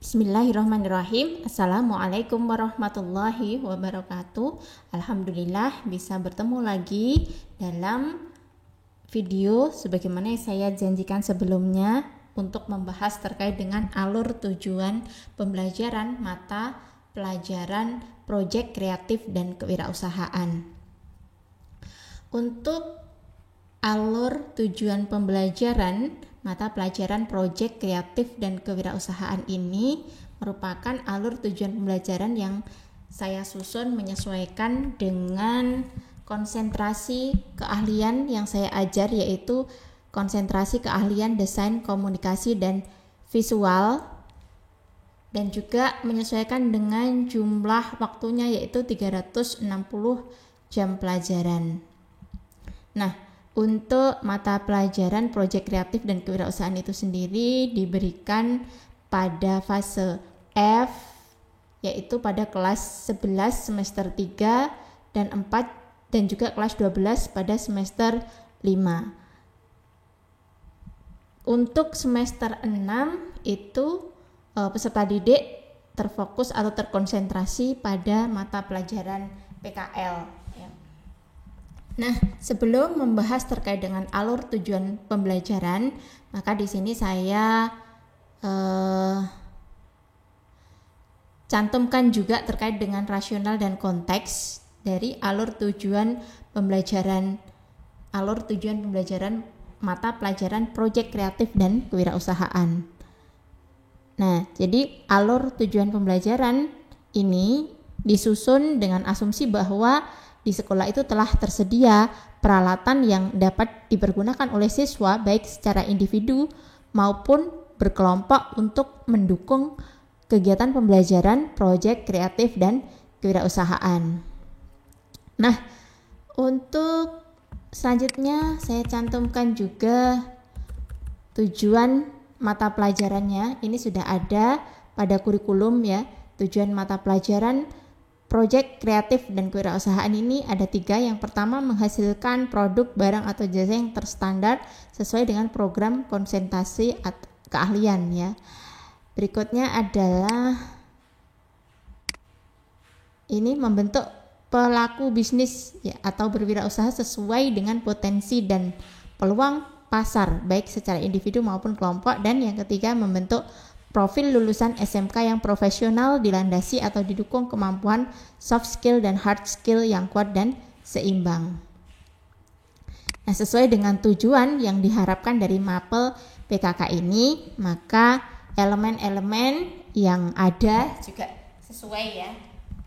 Bismillahirrahmanirrahim. Assalamualaikum warahmatullahi wabarakatuh. Alhamdulillah bisa bertemu lagi dalam video sebagaimana yang saya janjikan sebelumnya untuk membahas terkait dengan alur tujuan pembelajaran mata pelajaran proyek kreatif dan kewirausahaan. Untuk alur tujuan pembelajaran mata pelajaran proyek kreatif dan kewirausahaan ini merupakan alur tujuan pembelajaran yang saya susun menyesuaikan dengan konsentrasi keahlian yang saya ajar, yaitu konsentrasi keahlian desain komunikasi dan visual, dan juga menyesuaikan dengan jumlah waktunya yaitu 360 jam pelajaran. Nah, untuk mata pelajaran proyek kreatif dan kewirausahaan itu sendiri diberikan pada fase F, yaitu pada kelas 11 semester 3 dan 4 dan juga kelas 12 pada semester 5. Untuk semester 6 itu peserta didik terfokus atau terkonsentrasi pada mata pelajaran PKL. Nah, sebelum membahas terkait dengan alur tujuan pembelajaran, maka di sini saya cantumkan juga terkait dengan rasional dan konteks dari alur tujuan pembelajaran mata pelajaran proyek kreatif dan kewirausahaan. Nah, jadi alur tujuan pembelajaran ini disusun dengan asumsi bahwa di sekolah itu telah tersedia peralatan yang dapat dipergunakan oleh siswa baik secara individu maupun berkelompok untuk mendukung kegiatan pembelajaran proyek kreatif dan kewirausahaan. Nah, untuk selanjutnya saya cantumkan juga tujuan mata pelajarannya. Ini sudah ada pada kurikulum ya. Tujuan mata pelajaran proyek kreatif dan kewirausahaan ini ada 3. Yang pertama, menghasilkan produk, barang atau jasa yang terstandar sesuai dengan program konsentrasi keahlian ya. Berikutnya adalah ini membentuk pelaku bisnis ya, atau berwirausaha sesuai dengan potensi dan peluang pasar baik secara individu maupun kelompok. Dan yang ketiga, membentuk profil lulusan SMK yang profesional dilandasi atau didukung kemampuan soft skill dan hard skill yang kuat dan seimbang. Nah, sesuai dengan tujuan yang diharapkan dari mapel PKK ini, maka elemen-elemen yang ada juga sesuai ya.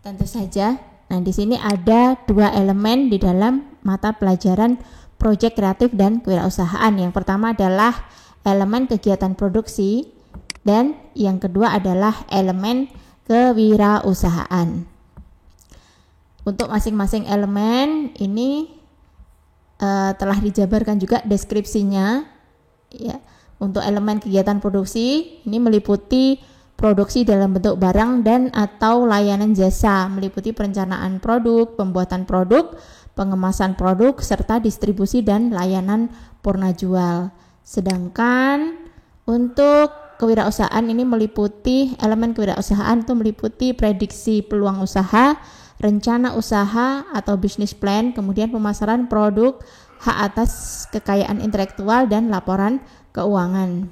Tentu saja. Nah, di sini ada 2 elemen di dalam mata pelajaran proyek kreatif dan kewirausahaan. Yang pertama adalah elemen kegiatan produksi, dan yang kedua adalah elemen kewirausahaan. Untuk masing-masing elemen ini telah dijabarkan juga deskripsinya ya. Untuk elemen kegiatan produksi ini meliputi produksi dalam bentuk barang dan atau layanan jasa, meliputi perencanaan produk, pembuatan produk, pengemasan produk, serta distribusi dan layanan purna jual. Sedangkan untuk kewirausahaan ini meliputi elemen kewirausahaan itu meliputi prediksi peluang usaha, rencana usaha atau business plan, kemudian pemasaran produk, hak atas kekayaan intelektual dan laporan keuangan.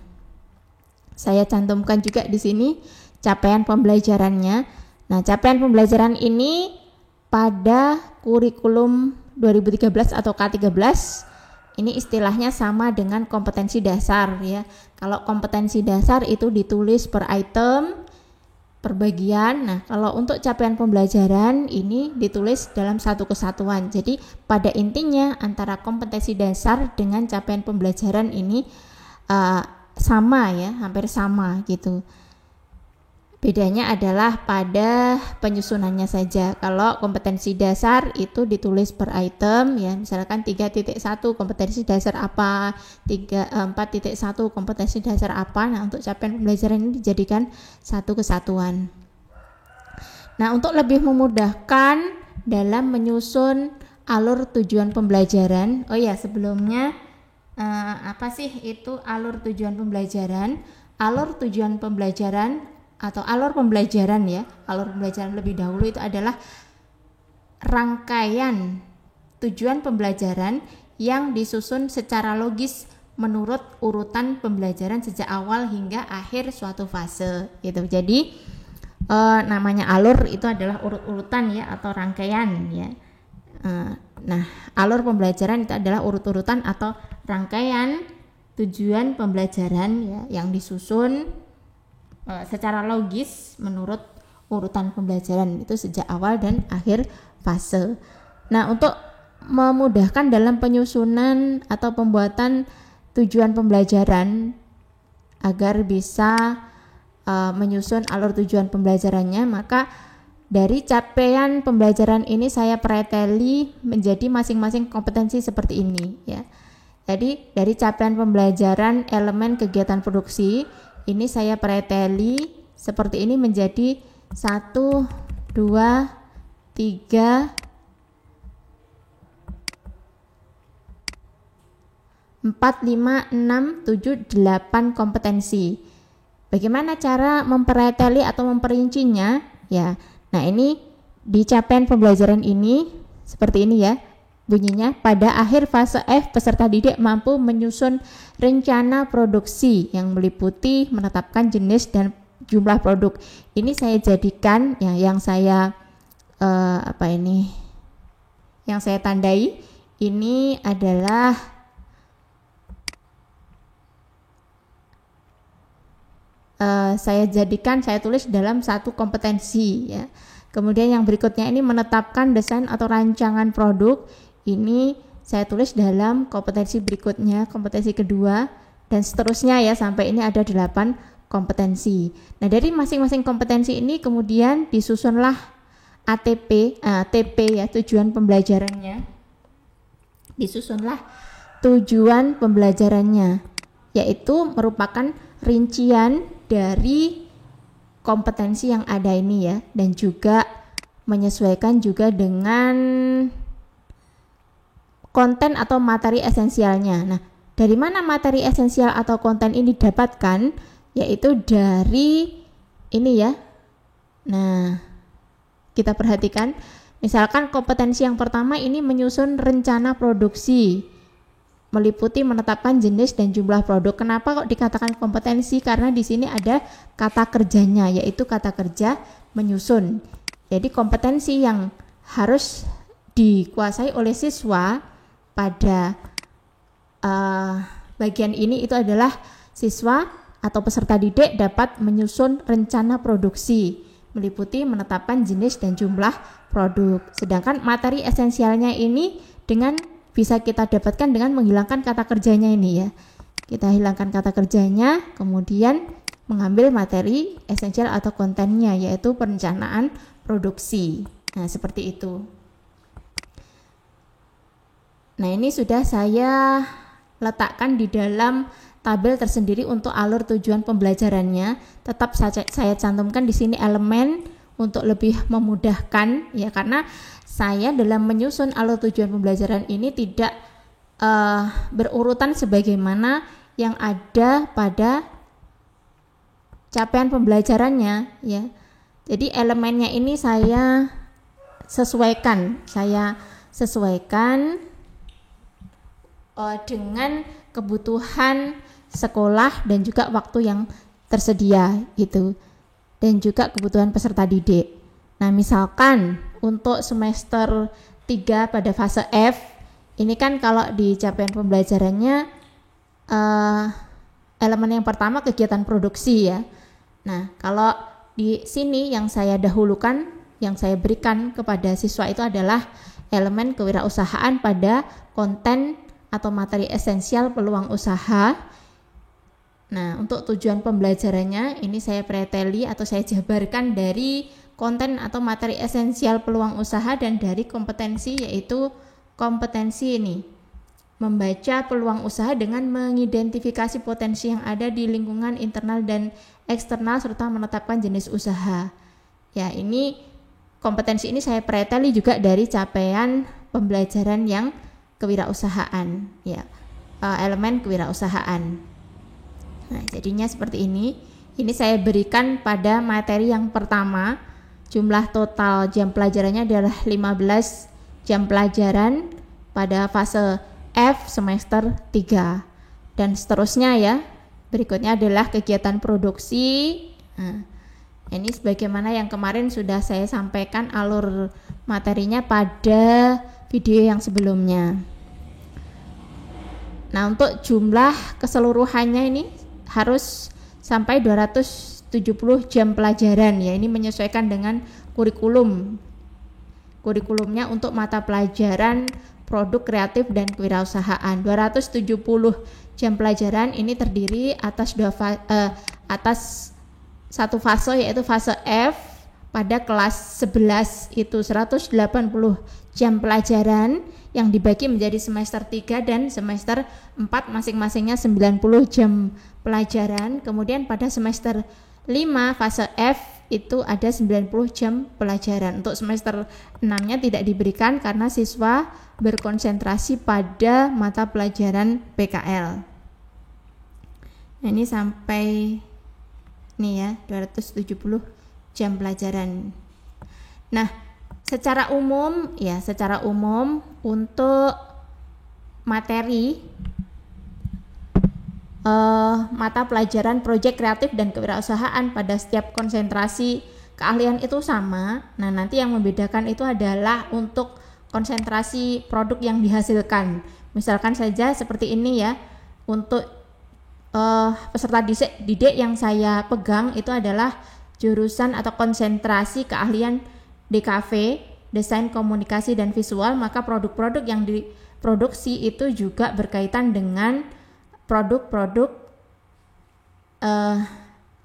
Saya cantumkan juga di sini capaian pembelajarannya. Nah, capaian pembelajaran ini pada kurikulum 2013 atau K13 ini istilahnya sama dengan kompetensi dasar ya. Kalau kompetensi dasar itu ditulis per item, per bagian. Nah, kalau untuk capaian pembelajaran ini ditulis dalam satu kesatuan. Jadi pada intinya antara kompetensi dasar dengan capaian pembelajaran ini sama ya, hampir sama gitu. Bedanya adalah pada penyusunannya saja. Kalau kompetensi dasar itu ditulis per item ya, misalkan 3.1 kompetensi dasar apa, 4.1 kompetensi dasar apa. Nah, untuk capaian pembelajaran ini dijadikan satu kesatuan. Nah, untuk lebih memudahkan dalam menyusun alur tujuan pembelajaran. Oh ya, sebelumnya apa sih itu alur tujuan pembelajaran? Alur tujuan pembelajaran atau alur pembelajaran ya. Alur pembelajaran lebih dahulu itu adalah rangkaian tujuan pembelajaran yang disusun secara logis menurut urutan pembelajaran sejak awal hingga akhir suatu fase gitu. Jadi namanya alur itu adalah urut-urutan ya atau rangkaian ya. Nah, alur pembelajaran itu adalah urut-urutan atau rangkaian tujuan pembelajaran ya yang disusun secara logis menurut urutan pembelajaran itu sejak awal dan akhir fase. Nah, untuk memudahkan dalam penyusunan atau pembuatan tujuan pembelajaran agar bisa menyusun alur tujuan pembelajarannya, maka dari capaian pembelajaran ini saya preteli menjadi masing-masing kompetensi seperti ini ya. Jadi dari capaian pembelajaran elemen kegiatan produksi ini saya preteli seperti ini menjadi 1, 2, 3, 4, 5, 6, 7, 8 kompetensi. Bagaimana cara mempreteli atau memperincinya? Ya, nah ini di capaian pembelajaran ini seperti ini ya bunyinya. Pada akhir fase F, peserta didik mampu menyusun rencana produksi yang meliputi menetapkan jenis dan jumlah produk. Ini saya jadikan ya yang saya yang saya tandai ini adalah saya tulis dalam satu kompetensi ya. Kemudian yang berikutnya ini menetapkan desain atau rancangan produk. Ini saya tulis dalam kompetensi berikutnya, kompetensi kedua dan seterusnya ya sampai ini ada 8 kompetensi. Nah, dari masing-masing kompetensi ini kemudian disusunlah TP ya, tujuan pembelajarannya. Disusunlah tujuan pembelajarannya, yaitu merupakan rincian dari kompetensi yang ada ini ya, dan juga menyesuaikan juga dengan konten atau materi esensialnya. Nah, dari mana materi esensial atau konten ini didapatkan? Yaitu dari ini ya. Nah, kita perhatikan, misalkan kompetensi yang pertama ini menyusun rencana produksi, meliputi menetapkan jenis dan jumlah produk. Kenapa kok dikatakan kompetensi? Karena di sini ada kata kerjanya, yaitu kata kerja menyusun. Jadi kompetensi yang harus dikuasai oleh siswa pada bagian ini itu adalah siswa atau peserta didik dapat menyusun rencana produksi, meliputi menetapkan jenis dan jumlah produk. Sedangkan materi esensialnya ini bisa kita dapatkan dengan menghilangkan kata kerjanya ini ya. Kita hilangkan kata kerjanya, kemudian mengambil materi esensial atau kontennya, yaitu perencanaan produksi. Nah, seperti itu. Nah, ini sudah saya letakkan di dalam tabel tersendiri untuk alur tujuan pembelajarannya. Tetap saya cantumkan di sini elemen untuk lebih memudahkan ya, karena saya dalam menyusun alur tujuan pembelajaran ini tidak berurutan sebagaimana yang ada pada capaian pembelajarannya ya. Jadi elemennya ini saya sesuaikan dengan kebutuhan sekolah dan juga waktu yang tersedia gitu, dan juga kebutuhan peserta didik. Nah, misalkan untuk semester 3 pada fase F ini kan kalau di capaian pembelajarannya elemen yang pertama kegiatan produksi ya. Nah, kalau di sini yang saya dahulukan, yang saya berikan kepada siswa itu adalah elemen kewirausahaan pada konten atau materi esensial peluang usaha. Nah, untuk tujuan pembelajarannya ini saya preteli atau saya jabarkan dari konten atau materi esensial peluang usaha dan dari kompetensi, yaitu kompetensi ini membaca peluang usaha dengan mengidentifikasi potensi yang ada di lingkungan internal dan eksternal serta menetapkan jenis usaha. Ya, ini kompetensi ini saya preteli juga dari capaian pembelajaran yang kewirausahaan ya, elemen kewirausahaan. Nah, jadinya seperti ini. Ini saya berikan pada materi yang pertama. Jumlah total jam pelajarannya adalah 15 jam pelajaran pada fase F semester 3. Dan seterusnya ya. Berikutnya adalah kegiatan produksi. Nah, ini sebagaimana yang kemarin sudah saya sampaikan alur materinya pada video yang sebelumnya. Nah, untuk jumlah keseluruhannya ini harus sampai 270 jam pelajaran ya. Ini menyesuaikan dengan kurikulumnya untuk mata pelajaran produk kreatif dan kewirausahaan. 270 jam pelajaran ini terdiri atas satu fase, yaitu fase F pada kelas 11 itu 180 jam pelajaran yang dibagi menjadi semester 3 dan semester 4 masing-masingnya 90 jam pelajaran. Kemudian pada semester 5 fase F itu ada 90 jam pelajaran. Untuk semester 6-nya tidak diberikan karena siswa berkonsentrasi pada mata pelajaran PKL. Nah, ini sampai nih ya 270 jam pelajaran. Nah, secara umum untuk materi mata pelajaran proyek kreatif dan kewirausahaan pada setiap konsentrasi keahlian itu sama. Nah, nanti yang membedakan itu adalah untuk konsentrasi produk yang dihasilkan. Misalkan saja seperti ini ya, untuk peserta didik yang saya pegang itu adalah jurusan atau konsentrasi keahlian DKV, desain komunikasi dan visual, maka produk-produk yang diproduksi itu juga berkaitan dengan produk-produk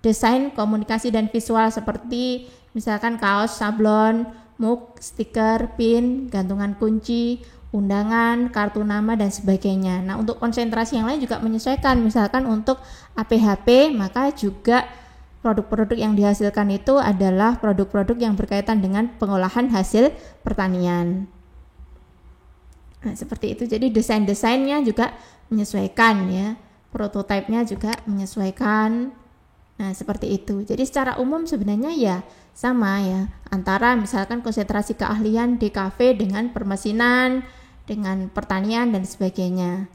desain komunikasi dan visual seperti misalkan kaos, sablon, mug, stiker, pin, gantungan kunci, undangan, kartu nama dan sebagainya. Nah, untuk konsentrasi yang lain juga menyesuaikan. Misalkan untuk APHP, maka juga produk-produk yang dihasilkan itu adalah produk-produk yang berkaitan dengan pengolahan hasil pertanian. Nah, seperti itu. Jadi desain-desainnya juga menyesuaikan ya. Prototipenya juga menyesuaikan. Nah, seperti itu. Jadi secara umum sebenarnya ya sama ya, antara misalkan konsentrasi keahlian DKV dengan permesinan, dengan pertanian dan sebagainya.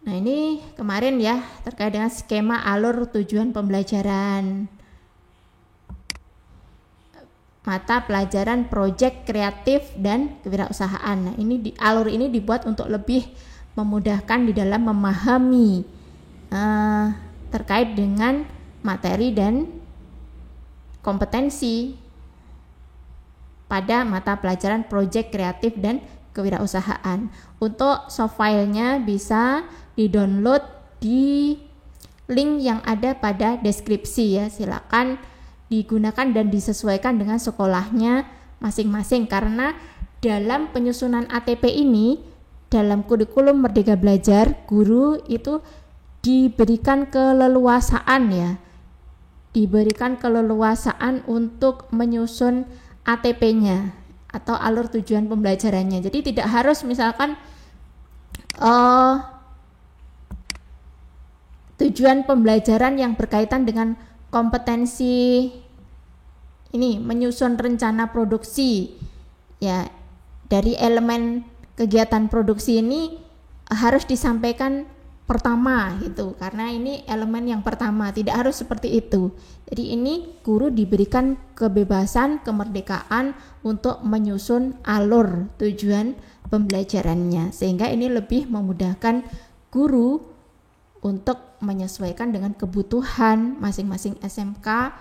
Nah, ini kemarin ya terkait dengan skema alur tujuan pembelajaran mata pelajaran proyek kreatif dan kewirausahaan. Nah, ini alur ini dibuat untuk lebih memudahkan di dalam memahami terkait dengan materi dan kompetensi pada mata pelajaran proyek kreatif dan kewirausahaan. Untuk soft filenya bisa di-download di link yang ada pada deskripsi ya. Silakan digunakan dan disesuaikan dengan sekolahnya masing-masing, karena dalam penyusunan ATP ini dalam kurikulum Merdeka Belajar, guru itu diberikan keleluasaan ya. Diberikan keleluasaan untuk menyusun ATP-nya atau alur tujuan pembelajarannya. Jadi tidak harus misalkan tujuan pembelajaran yang berkaitan dengan kompetensi ini menyusun rencana produksi ya, dari elemen kegiatan produksi ini harus disampaikan pertama gitu, karena ini elemen yang pertama, tidak harus seperti itu. Jadi ini guru diberikan kebebasan, kemerdekaan untuk menyusun alur tujuan pembelajarannya, sehingga ini lebih memudahkan guru untuk menyesuaikan dengan kebutuhan masing-masing SMK,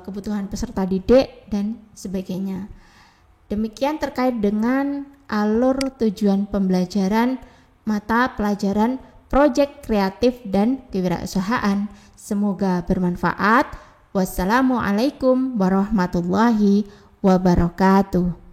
kebutuhan peserta didik dan sebagainya. Demikian terkait dengan alur tujuan pembelajaran mata pelajaran proyek kreatif dan kewirausahaan. Semoga bermanfaat. Wassalamualaikum warahmatullahi wabarakatuh.